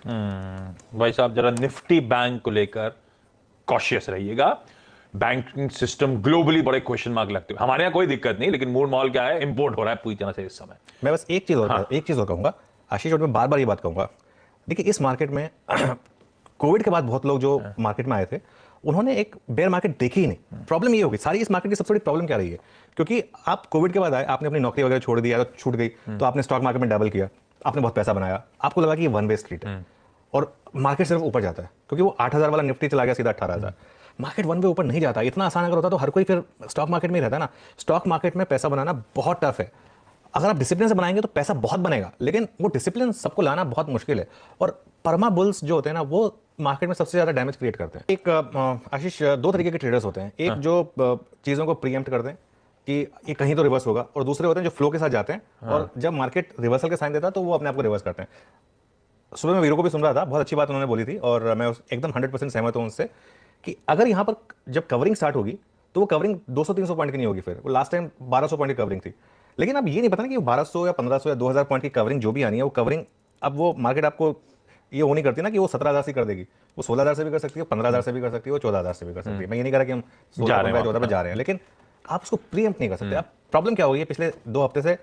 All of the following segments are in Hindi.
भाई साहब जरा निफ्टी बैंक को लेकर कॉशियस रहिएगा। बैंकिंग सिस्टम ग्लोबली बड़े क्वेश्चन मार्क लगते हैं। हमारे यहाँ कोई दिक्कत नहीं, लेकिन मूड माहौल क्या है, इंपोर्ट हो रहा है पूरी तरह से इस समय। मैं बस हाँ। एक चीज़ और कहूँगा आशीष, और मैं बार बार ये बात कहूँगा। देखिए इस मार्केट में कोविड के बाद बहुत लोग जो मार्केट में आए थे उन्होंने एक बेयर मार्केट देखी ही नहीं। प्रॉब्लम ये होगी सारी इस मार्केट की सबसे बड़ी प्रॉब्लम क्या रही है, क्योंकि आप कोविड के बाद आए, आपने अपनी नौकरी वगैरह छोड़ दिया तो छूट गई, तो आपने स्टॉक मार्केट में डबल किया, आपने बहुत पैसा बनाया, आपको लगा कि ये वन वे स्ट्रीट है और मार्केट सिर्फ ऊपर जाता है, क्योंकि वो 8,000 वाला निफ्टी चला गया सीधा 18,000। मार्केट वन वे ऊपर नहीं जाता। इतना आसान अगर होता तो हर कोई फिर स्टॉक मार्केट में ही रहता ना। स्टॉक मार्केट में पैसा बनाना बहुत टफ है। अगर आप डिसिप्लिन से बनाएंगे तो पैसा बहुत बनेगा, लेकिन वो डिसिप्लिन सबको लाना बहुत मुश्किल है। और परमा बुल्स जो होते हैं ना, वो मार्केट में सबसे ज्यादा डैमेज क्रिएट करते हैं। एक आशीष, दो तरीके के ट्रेडर्स होते हैं। एक जो चीजों को प्रीएम्प्ट करते हैं कि ये कहीं तो रिवर्स होगा, और दूसरे होते हैं जो फ्लो के साथ जाते हैं और जब मार्केट रिवर्सल के साइन देता है तो वो अपने आप को रिवर्स करते हैं। सुबह मैं वीरो को भी सुन रहा था, बहुत अच्छी बात उन्होंने बोली थी और मैं एकदम 100% सहमत हूं उनसे कि अगर यहां पर जब कवरिंग स्टार्ट होगी तो वो कवरिंग 200-300 पॉइंट की नहीं होगी। फिर वो लास्ट टाइम 1,200 पॉइंट की कवरिंग थी, लेकिन अब ये नहीं पता ना कि 1,200 या 1,500 या 2,000 पॉइंट की कवरिंग जो भी आनी है वो कवरिंग, अब वो मार्केट आपको ये वो नहीं करती ना कि वो 17,000 से कर देगी। वो 16,000 से भी कर सकती है, 15,000 से भी कर सकती है, वो 14,000 से भी कर सकती है। मैं ये नहीं कह रहा कि हम 16, 15, 14 पर जा रहे हैं, लेकिन आप उसको प्रीएम्प्ट नहीं कर सकते। अब प्रॉब्लम क्या हो गई है पिछले 2 हफ्ते से,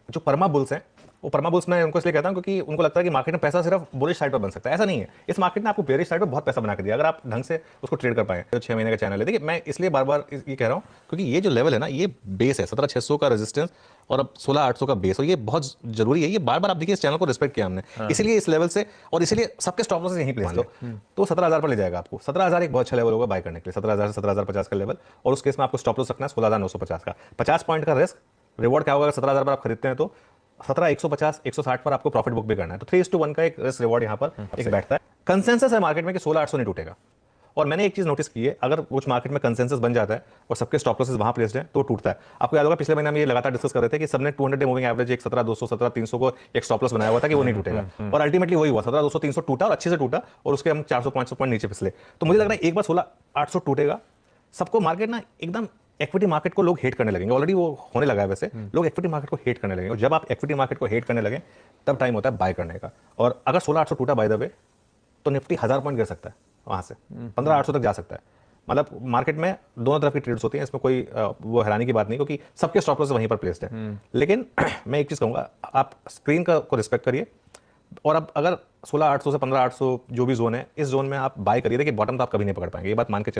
जो परमा बुल्स हैं, वो परमा बुल्स मैं उनको इसलिए कहता हूं क्योंकि उनको लगता है कि मार्केट में पैसा सिर्फ बुलिश साइड पर बन सकता है। ऐसा नहीं है। इस मार्केट ने आपको बेरिश साइड पर बहुत पैसा बना के दिया, अगर आप ढंग से उसको ट्रेड कर पाए। तो 6 महीने का चैनल है। देखिए मैं इसलिए बार बार ये कह रहा हूं क्योंकि ये जो लेवल है ना, ये बेस है 17,600 का रेजिस्टेंस और अब 16,800 का बेस, और ये बहुत जरूरी है। ये बार बार आप देखिए इस चैनल को रिस्पेक्ट किया हमने, इसीलिए इस लेवल से, और इसीलिए सबके स्टॉप लॉसेस यहीं प्लेस लो तो 17,000 पर ले जाएगा आपको। 17,000 एक बहुत अच्छा लेवल होगा बाय करने के लिए, 17,000 से 17,050 का लेवल। और उस केस में आपको स्टॉप लॉस रखना है 16,950 का। 50 पॉइंट का रिस्क, रिवॉर्ड क्या होगा अगर 17,000 पर आप खरीदते हैं तो 17,150 160 पर आपको प्रॉफिट बुक भी करना है। तो 3:1 का एक रिस्क रिवॉर्ड यहाँ पर एक बैठता है। कंसेंसस है मार्केट में कि 16,800 नहीं टूटेगा। और मैंने एक चीज नोटिस की है, अगर कुछ मार्केट में कंसेंसस बन जाता है और सबके स्टॉप लॉसेस वहां प्लेस्ड है तो टूटता है। आपको याद होगा पिछले महीने हम ये लगातार डिस्कस कर रहे थे कि सबने 200 डे मूविंग एवरेज एक 17,200 17,300 को एक स्टॉप लॉस बनाया हुआ था कि वो नहीं टूटेगा, और अल्टीमेटली वही हुआ। 17,200 300 टूटा और अच्छे से टूटा, और उसके हम 400-500 पॉइंट नीचे फिसले। तो मुझे लग रहा है एक बार 16,800 टूटेगा, सबको मार्केट ना एकदम, इक्विटी मार्केट को लोग हेट करने लगेंगे। ऑलरेडी वो होने लगा है वैसे, लोग इक्विटी मार्केट को हेट करने लगेंगे। और जब आप इक्विटी मार्केट को हेट करने लगे तब टाइम होता है बाय करने का। और अगर 16,800 टूटा बाय द वे, तो निफ्टी 1,000 पॉइंट गिर सकता है, वहां से 15,800 तक जा सकता है। मतलब मार्केट में दोनों तरफ की ट्रेड्स होती हैं, इसमें कोई वो हैरानी की बात नहीं, क्योंकि सबके स्टॉप लॉस वहीं पर प्लेस्ड है। लेकिन मैं एक चीज कहूंगा, आप स्क्रीन को रिस्पेक्ट करिए, और अब अगर 16,800 से 15,800 जो भी जोन है, इस जोन में आप बाय करिए। देखिए बॉटम तो आप कभी नहीं पकड़ पाएंगे, ये बात मान के